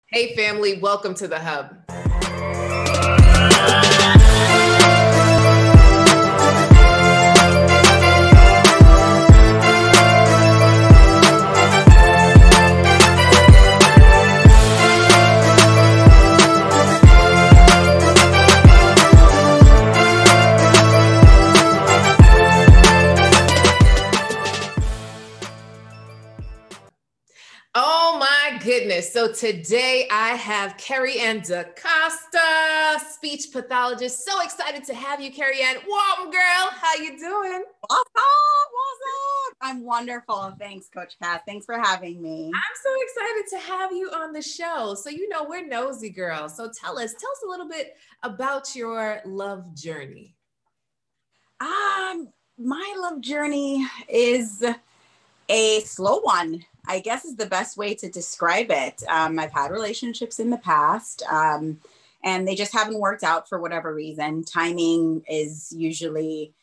Hey family, welcome to the Hub. Oh my goodness. So today I have Kerry Ann DaCosta, speech pathologist. So excited to have you, Kerry Ann. Welcome, girl. How you doing? What's up? I'm wonderful. Thanks, Coach Cass. Thanks for having me. I'm so excited to have you on the show. So, we're nosy girls. So tell us a little bit about your love journey. My love journey is a slow one, I guess is the best way to describe it. I've had relationships in the past, and they just haven't worked out for whatever reason. Timing is usually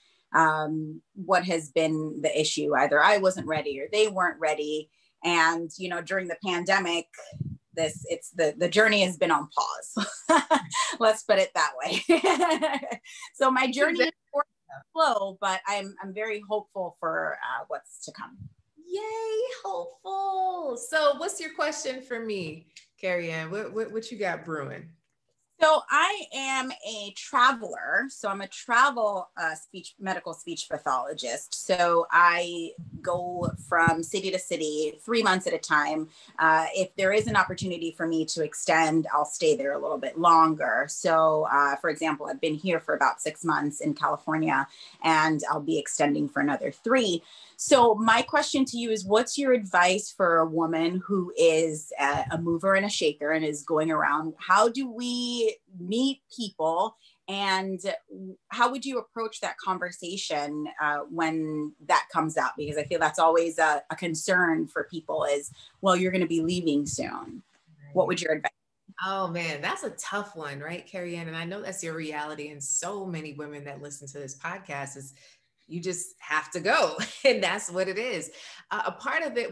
what has been the issue. Either I wasn't ready or they weren't ready. And, during the pandemic, the journey has been on pause. Let's put it that way. So my journey is slow, but I'm very hopeful for what's to come. Yay, hopeful. So what's your question for me, Kerry Ann? What you got brewing? So I am a traveler. So I'm a travel medical speech pathologist. So I go from city to city 3 months at a time. If there is an opportunity for me to extend, I'll stay there a little bit longer. So for example, I've been here for about 6 months in California, and I'll be extending for another 3. So my question to you is, what's your advice for a woman who is a mover and a shaker and is going around? How do we meet people, and how would you approach that conversation when that comes out? Because I feel that's always a concern for people is, well, you're going to be leaving soon. What would your advice? Oh man, that's a tough one, right, Kerry Ann? And I know that's your reality, and so many women that listen to this podcast is you just have to go. And that's what it is. A part of it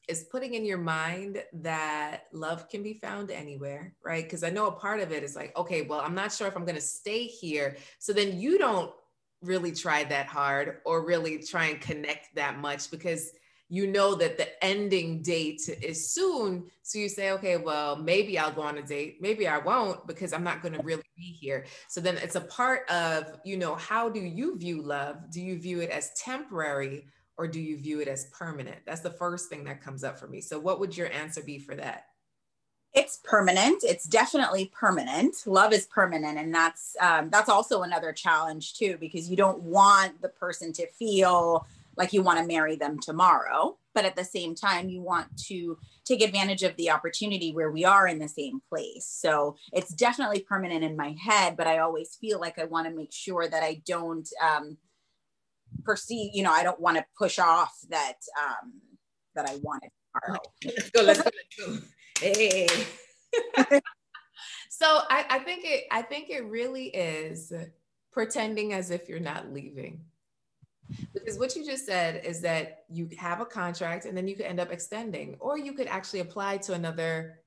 is putting in your mind that love can be found anywhere, right? Because I know a part of it is like, okay, well, I'm not sure if I'm going to stay here. So then you don't really try that hard or really try and connect that much because you know that the ending date is soon. So you say, okay, well, maybe I'll go on a date. Maybe I won't because I'm not going to really be here. So then it's a part of, how do you view love? Do you view it as temporary or do you view it as permanent? That's the first thing that comes up for me. So what would your answer be for that? It's permanent. It's definitely permanent. Love is permanent. And that's also another challenge too, because you don't want the person to feel like you want to marry them tomorrow, but at the same time, you want to take advantage of the opportunity where we are in the same place. So it's definitely permanent in my head, but I always feel like I want to make sure that I don't perceive, I don't want to push off that I want it tomorrow. Let's go. Hey. So I think it really is pretending as if you're not leaving. Because what you just said is that you have a contract and then you could end up extending, or you could actually apply to another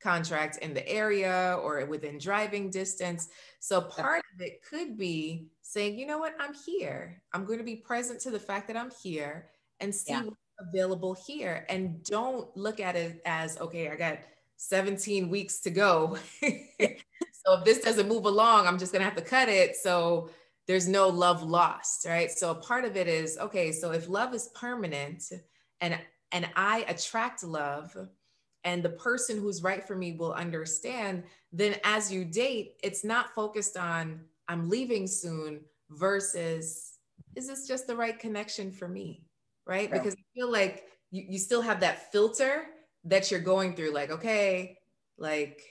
contract in the area or within driving distance. So part of it could be saying, you know what, I'm here. I'm going to be present to the fact that I'm here and see what's available here. And don't look at it as, okay, I got 17 weeks to go. So if this doesn't move along, I'm just going to have to cut it. So there's no love lost, right? So a part of it is, okay, so if love is permanent and I attract love and the person who's right for me will understand, then as you date, it's not focused on I'm leaving soon versus is this just the right connection for me, right? Because I feel like you still have that filter that you're going through, like, okay, like,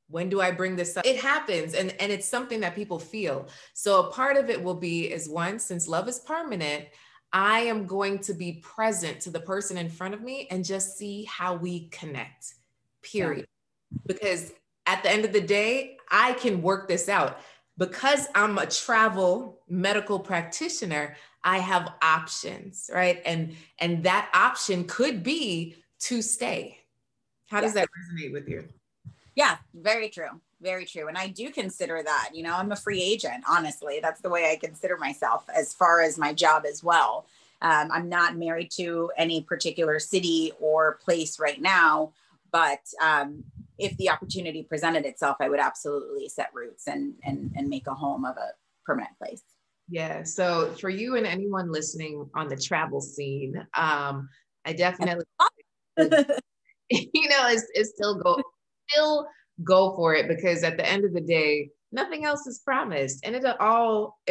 when do I bring this up? It happens. And it's something that people feel. So a part of it will be is one, since love is permanent, I am going to be present to the person in front of me and just see how we connect, period. Yeah. Because at the end of the day, I can work this out. Because I'm a travel medical practitioner, I have options, right? And that option could be to stay. How does that resonate with you? Yeah, very true. Very true. And I do consider that, I'm a free agent, honestly. That's the way I consider myself as far as my job as well. I'm not married to any particular city or place right now, but if the opportunity presented itself, I would absolutely set roots and make a home of a permanent place. Yeah. So for you and anyone listening on the travel scene, I definitely, it's still go for it, because at the end of the day, nothing else is promised. And it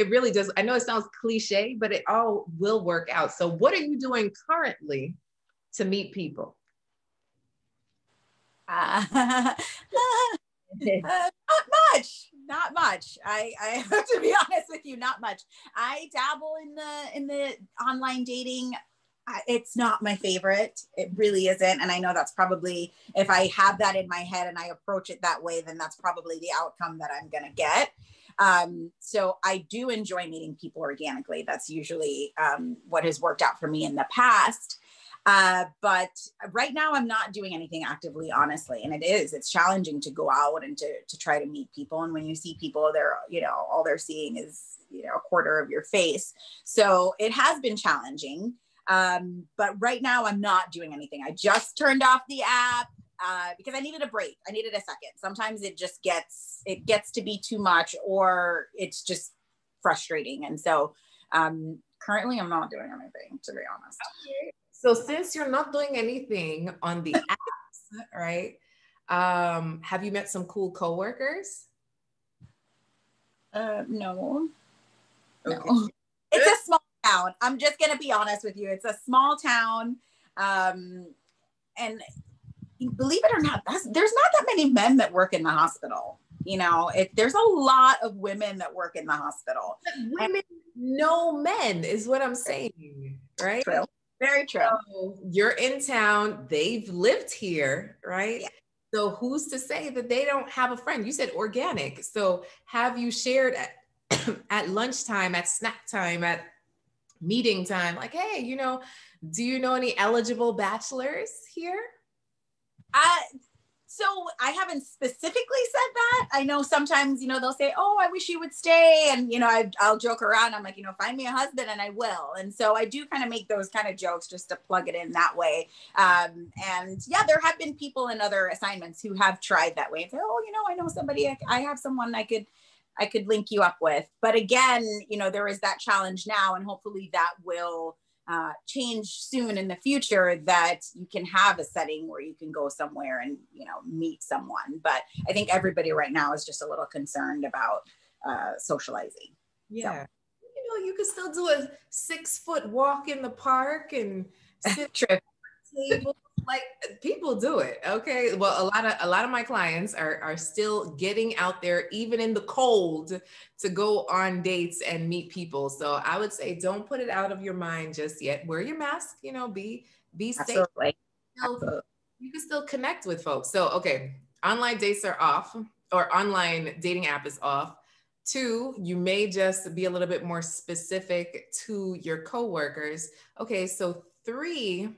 really does. I know it sounds cliche, but it all will work out. So what are you doing currently to meet people? Not much. I have to be honest with you, not much. I dabble in the online dating. It's not my favorite. It really isn't. And I know that's probably, if I have that in my head and I approach it that way, then that's probably the outcome that I'm going to get. So I do enjoy meeting people organically. That's usually what has worked out for me in the past. But right now I'm not doing anything actively, honestly. And it's challenging to go out and to try to meet people. And when you see people, all they're seeing is, a quarter of your face. So it has been challenging. But right now I'm not doing anything. I just turned off the app, because I needed a break. I needed a second. Sometimes it gets to be too much, or it's just frustrating. And so, currently I'm not doing anything, to be honest. Okay. So since you're not doing anything on the apps, right? Have you met some cool coworkers? No. Okay. No. It's a small town. I'm just going to be honest with you. It's a small town. And believe it or not, there's not that many men that work in the hospital. There's a lot of women that work in the hospital. But women know men is what I'm saying, right? True. Very true. So you're in town, they've lived here, right? Yeah. So who's to say that they don't have a friend? You said organic. So have you shared at lunchtime, at snack time, at meeting time, like, hey, do you know any eligible bachelors here? So I haven't specifically said that. I know sometimes, they'll say, oh, I wish you would stay. And, I'll joke around. I'm like, find me a husband and I will. And so I do kind of make those kind of jokes just to plug it in that way. And yeah, there have been people in other assignments who have tried that way and say, oh, I know somebody, I have someone I could link you up with. But again, there is that challenge now, and hopefully that will change soon in the future, that you can have a setting where you can go somewhere and meet someone. But I think everybody right now is just a little concerned about socializing. Yeah. So. You could still do a 6-foot walk in the park and sit at the table. Like, people do it. Okay. Well, a lot of my clients are still getting out there, even in the cold, to go on dates and meet people. So I would say, don't put it out of your mind just yet. Wear your mask, be safe. Absolutely. Absolutely. You can still connect with folks. So, okay. Online dates are off, or online dating app is off. 2, you may just be a little bit more specific to your coworkers. Okay. So 3,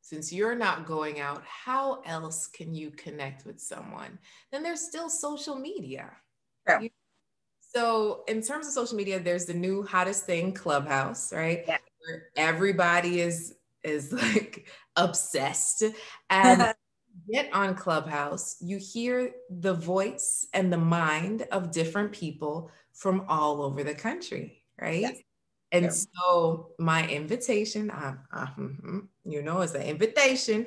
since you're not going out, how else can you connect with someone? Then there's still social media. Yeah. So in terms of social media, there's the new hottest thing, Clubhouse, right? Yeah. Where everybody is like obsessed. And get on Clubhouse, you hear the voice and the mind of different people from all over the country, right? Yes. And so my invitation, it's an invitation,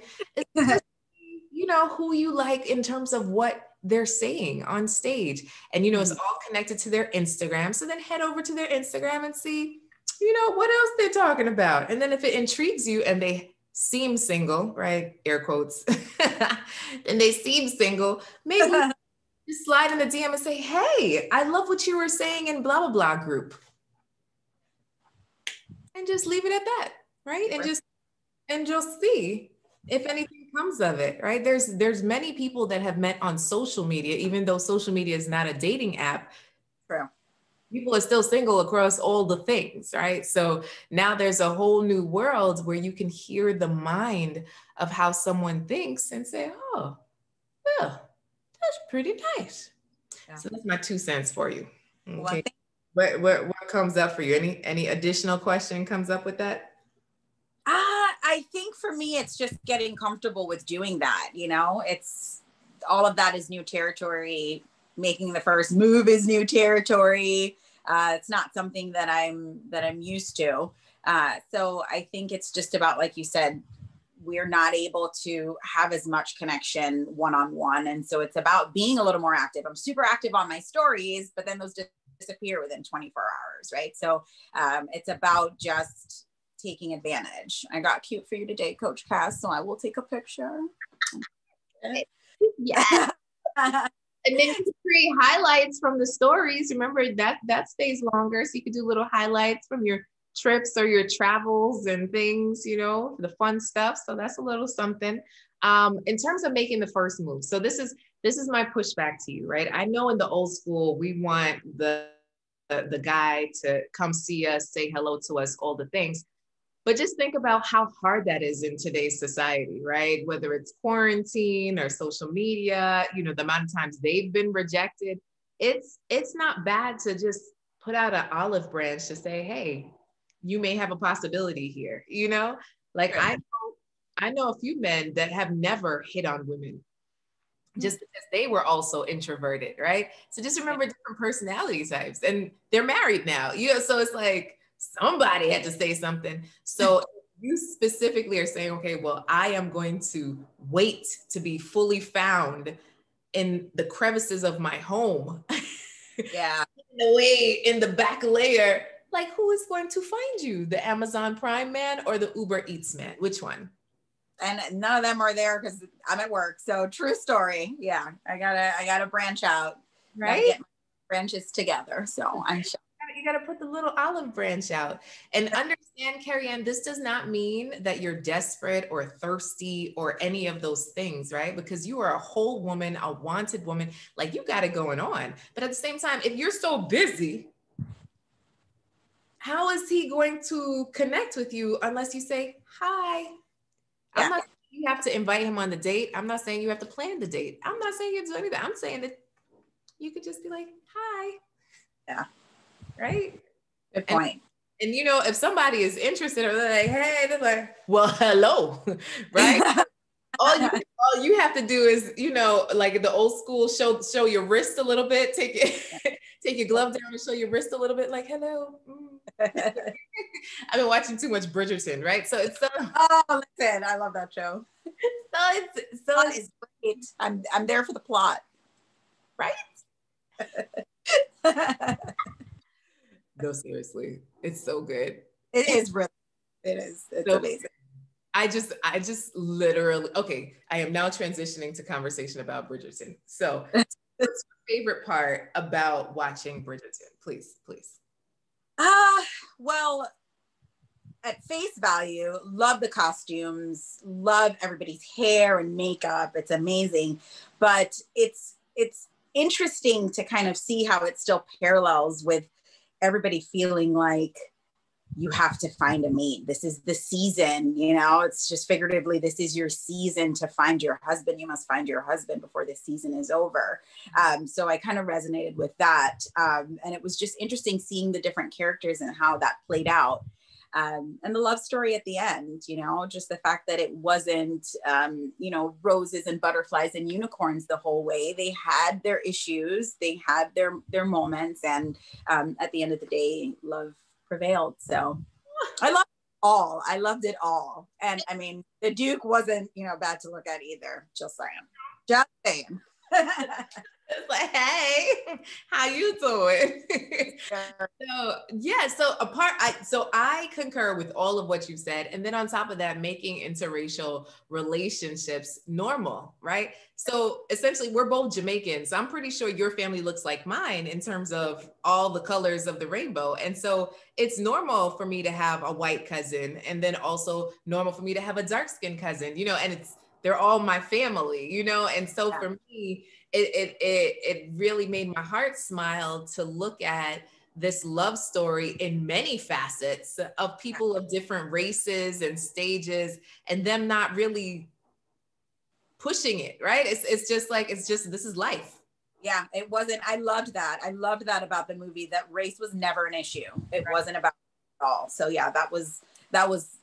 who you like in terms of what they're saying on stage. And, it's all connected to their Instagram. So then head over to their Instagram and see, what else they're talking about. And then if it intrigues you and they seem single, right? Air quotes, and they seem single, maybe just slide in the DM and say, hey, I love what you were saying in blah, blah, blah group. And just leave it at that, right? And just see if anything comes of it, right? There's many people that have met on social media, even though social media is not a dating app. True. people are still single across all the things, right? So now there's a whole new world where you can hear the mind of how someone thinks and say, oh, well, that's pretty nice. Yeah. So that's my 2 cents for you. Okay. What comes up for you? Any additional question comes up with that? I think for me, it's just getting comfortable with doing that. You know, it's all of that is new territory. Making the first move is new territory. It's not something that I'm used to. So I think it's just about, like you said, we're not able to have as much connection one-on-one. And so it's about being a little more active. I'm super active on my stories, but then those disappear within 24 hours, right? So it's about just taking advantage. I got cute for you today, Coach Cass, so I will take a picture. Yeah. And then you can create highlights from the stories. Remember that stays longer. So you could do little highlights from your trips or your travels and things, you know, the fun stuff. So that's a little something. In terms of making the first move. So this is my pushback to you, right? I know in the old school, we want the guy to come see us, say hello to us, all the things. But just think about how hard that is in today's society, right? Whether it's quarantine or social media, you know, the amount of times they've been rejected. It's not bad to just put out an olive branch to say, hey, you may have a possibility here, you know? Like I know a few men that have never hit on women just because they were also introverted, right? So just remember different personality types, and they're married now, you know, so it's like, somebody had to say something. So you specifically are saying, okay, well, I am going to wait to be fully found in the crevices of my home. Yeah. In the back layer, like who is going to find you? The Amazon Prime man or the Uber Eats man? Which one? And none of them are there because I'm at work. So true story. Yeah. I gotta branch out. Right. Get my branches together. So I'm sure. You got to put the little olive branch out and understand, Carrie Ann, this does not mean that you're desperate or thirsty or any of those things, right? Because you are a whole woman, a wanted woman, like you got it going on. But at the same time, if you're so busy, how is he going to connect with you unless you say, hi? Yeah. I'm not saying you have to invite him on the date. I'm not saying you have to plan the date. I'm not saying you have to do anything. I'm saying that you could just be like, hi. Yeah. Right? Good point. And you know, if somebody is interested or they're like, hey, they're like, well, hello, right? all you have to do is, you know, like the old school, show your wrist a little bit, take your glove down and show your wrist a little bit, like, hello. I've been watching too much Bridgerton, right? So it's oh, listen, I love that show. So it's great. I'm there for the plot. Right? No, seriously, it's so good. It is really. It is. It's so amazing. I just literally, okay, I am now transitioning to conversation about Bridgerton. So what's your favorite part about watching Bridgerton? Please. Well, at face value, love the costumes, love everybody's hair and makeup. It's amazing. But it's interesting to kind of see how it still parallels with everybody feeling like you have to find a mate. This is the season, you know, it's just figuratively, this is your season to find your husband. You must find your husband before this season is over. So I kind of resonated with that. And it was just interesting seeing the different characters and how that played out. And the love story at the end, you know, just the fact that it wasn't, you know, roses and butterflies and unicorns the whole way. They had their issues, they had their moments, and at the end of the day, love prevailed. So I loved it all. And I mean, the Duke wasn't, you know, bad to look at either. Just saying. It's like, hey, how you doing? So I concur with all of what you said. And then on top of that, making interracial relationships normal, right? So essentially we're both Jamaicans. So I'm pretty sure your family looks like mine in terms of all the colors of the rainbow. And so it's normal for me to have a white cousin, and then also normal for me to have a dark-skinned cousin, you know, and they're all my family, you know? And so for me, it really made my heart smile to look at this love story in many facets of people of different races and stages, and them not really pushing it, right? It's just like, this is life. Yeah, it wasn't. I loved that. I loved that about the movie, that race was never an issue. It wasn't about it at all. So yeah, that was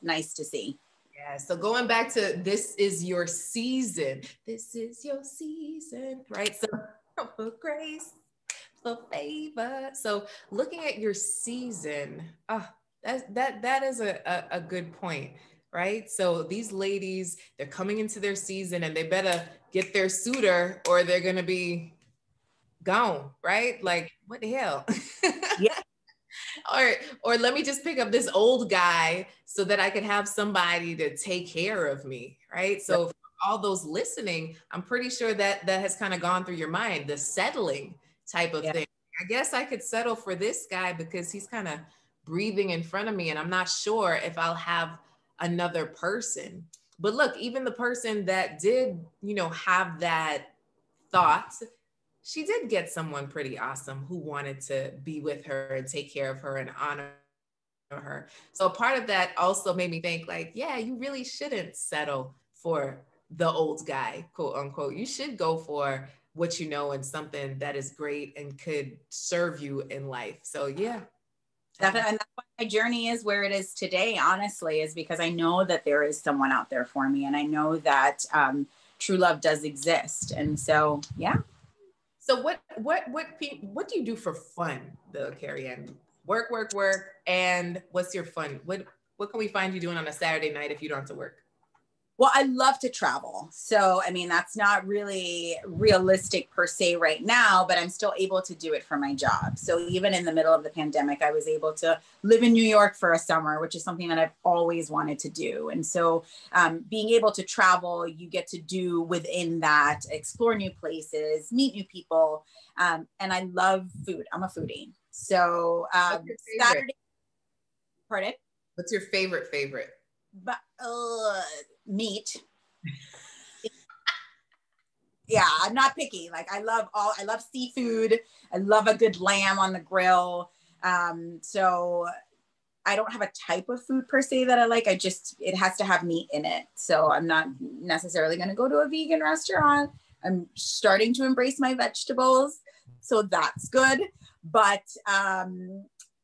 nice to see. Yeah. So going back to this is your season. This is your season, right? So for grace, for favor. So looking at your season, that is a good point, right? So these ladies, they're coming into their season and they better get their suitor or they're gonna be gone, right? Like, what the hell? Yeah. Or let me just pick up this old guy so that I can have somebody to take care of me, right? So for all those listening, I'm pretty sure that has kind of gone through your mind, the settling type of thing. I guess I could settle for this guy because he's kind of breathing in front of me and I'm not sure if I'll have another person. But look, even the person that did, have that thought, she did get someone pretty awesome who wanted to be with her and take care of her and honor her. So part of that also made me think like, yeah, you really shouldn't settle for the old guy, quote unquote. You should go for what you know and something that is great and could serve you in life. So yeah. Definitely. And that's why my journey is where it is today, honestly, is because I know that there is someone out there for me. And I know that true love does exist. And so, yeah. So what do you do for fun, though, Carrie Ann? Work, and what's your fun? What can we find you doing on a Saturday night if you don't have to work? Well, I love to travel. So, I mean, that's not really realistic per se right now, but I'm still able to do it for my job. So even in the middle of the pandemic, I was able to live in New York for a summer, which is something that I've always wanted to do. And so being able to travel, you get to do within that, explore new places, meet new people. And I love food. I'm a foodie. So Saturday, pardon? What's your favorite? But meat. Yeah, I'm not picky. Like I love seafood. I love a good lamb on the grill. So I don't have a type of food per se that I like. It has to have meat in it. So I'm not necessarily going to go to a vegan restaurant. I'm starting to embrace my vegetables. So that's good. But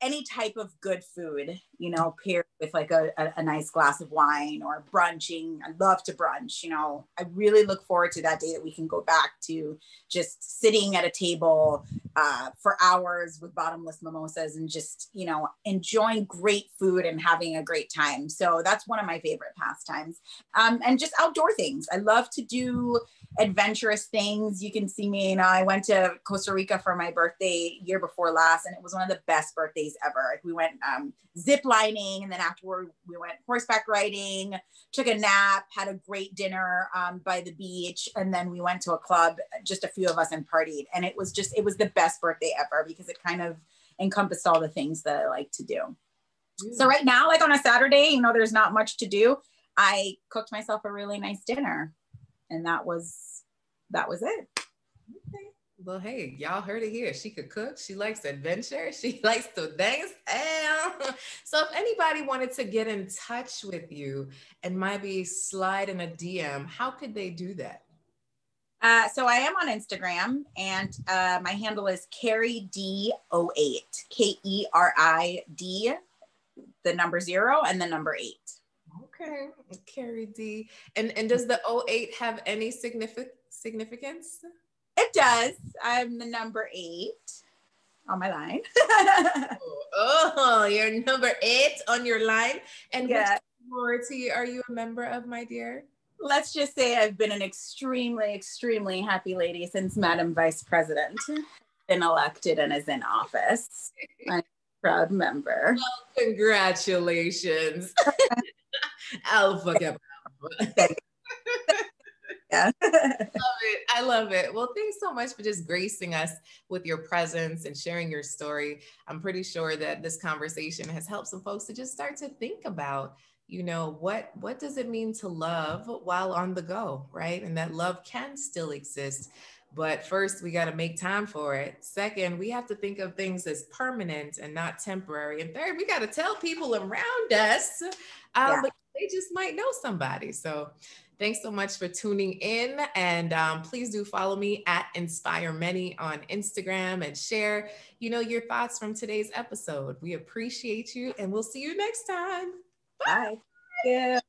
any type of good food, paired with like a nice glass of wine or brunching. I love to brunch, I really look forward to that day that we can go back to just sitting at a table for hours with bottomless mimosas and just, enjoying great food and having a great time. So that's one of my favorite pastimes. And just outdoor things. I love to do adventurous things. You can see me, I went to Costa Rica for my birthday year before last, and it was one of the best birthdays ever. We went zip lining, and then afterward we went horseback riding, took a nap, had a great dinner by the beach, and then we went to a club, just a few of us, and partied. And it was the best birthday ever because it kind of encompassed all the things that I like to do. So right now, like on a Saturday, there's not much to do. I cooked myself a really nice dinner, and that was it. Okay. Well, hey, y'all heard it here. She could cook. She likes adventure. She likes to dance. So if anybody wanted to get in touch with you and maybe slide in a DM, how could they do that? So I am on Instagram, and my handle is KerriD08, KERID, the number 0 and the number 8. Okay, Carrie D. And does the 08 have any significance? It does. I'm the number 8 on my line. Oh, you're number 8 on your line. And yeah. Which sorority are you a member of, my dear? Let's just say I've been an extremely, extremely happy lady since Madam Vice President been elected and is in office. I'm a proud member. Well, congratulations. Alpha Kappa. Yeah. I love it. Well, thanks so much for just gracing us with your presence and sharing your story. I'm pretty sure that this conversation has helped some folks to just start to think about, what does it mean to love while on the go, right? And that love can still exist But first, we got to make time for it. Second, we have to think of things as permanent and not temporary. And third, we got to tell people around us, but they just might know somebody. So thanks so much for tuning in. And please do follow me at Inspire Many on Instagram and share, your thoughts from today's episode. We appreciate you and we'll see you next time. Bye. Yeah.